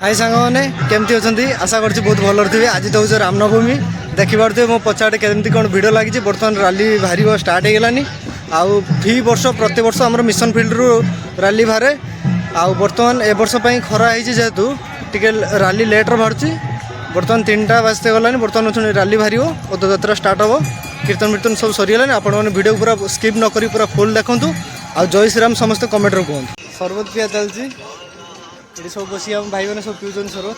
हाय सांग मैंने केमती अच्छा आशा कर बहुत भल थे। आज तो हूँ रामनवमी देखिपे मो पचाटे केमती कौन भिड़ लगी। बर्तमान राली बाहर स्टार्ट होगलानी। आउ फी वर्ष प्रति वर्ष आम मिशन फील्ड रू राली बाहर। आउ बर्तमान ए वर्ष खरा है जेहेतु टिके राली लेट्रे बाहर। बर्तमान 3टा बाजते गलानी। बर्तमान राली बाहर पदयात्रा स्टार्ट हम। कीर्तन मीर्तन सब सरीगलानी। आपण वीडियो पूरा स्किप न करी पूरा फुल देखूँ। आ जय श्रीराम समस्त कमेंट कहतु। सरबत पिया चलती ये सब बस भाई मैंने सब पीछे सरबत।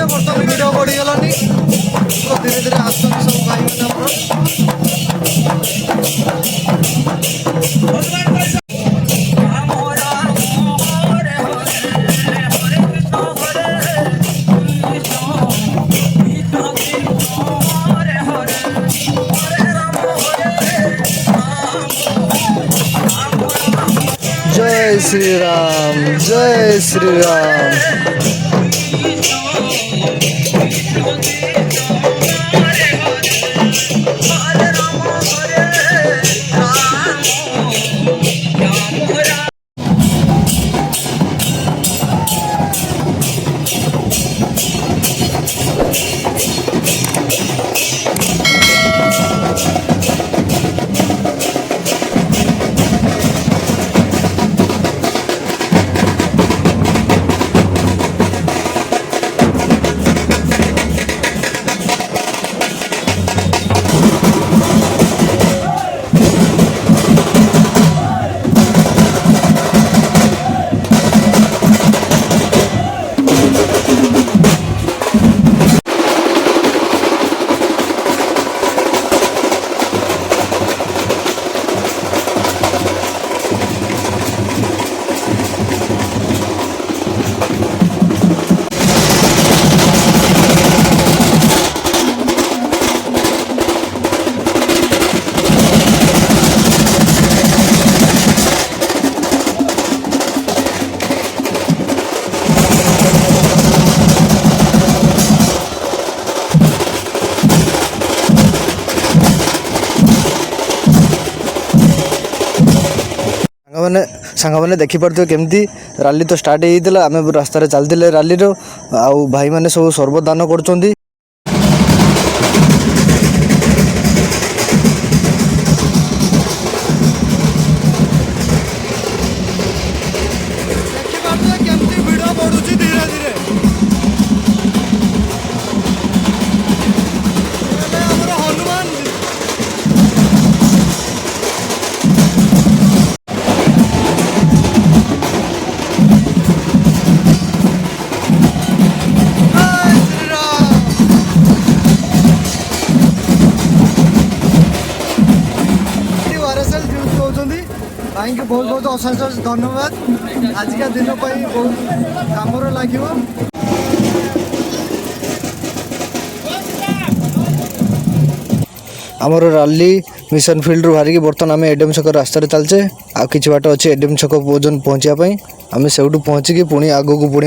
बर्तमान वीडियो बढ़ीगलानी तो धीरे धीरे आसुँच सब भाई जय श्री राम जय श्री राम। सांग मैंने देखिपे केमती राली तो स्टार्ट होता। आम रास्तार चलते राली आउ भाई मैंने सब सर्वदान कर। भाई को बहुत बहुत अशेष धन्यवाद। आज का दिन बहुत कम लगे। आमर राली मिशन फील्ड रू बाहर बर्तमान आम एडीएम छक रास्तार चलचे। आ कि बाट अच्छे एडीएम छक पर्यटन पहुँचापी आम से पहुँचिकी पुणी आग को पुणी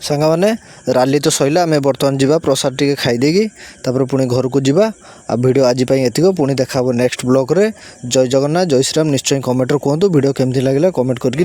सांग मैंने राली तो सैला। आम बर्तमान जावा प्रसाद टी खाईदेगी पुणी घर को जावा। आ वीडियो आज एतिक पुणी देखा नेक्स्ट ब्लॉग रे। जय जगन्नाथ जय श्रीराम। निश्चय कमेंट कहतु वीडियो केमती लगे कमेंट करके।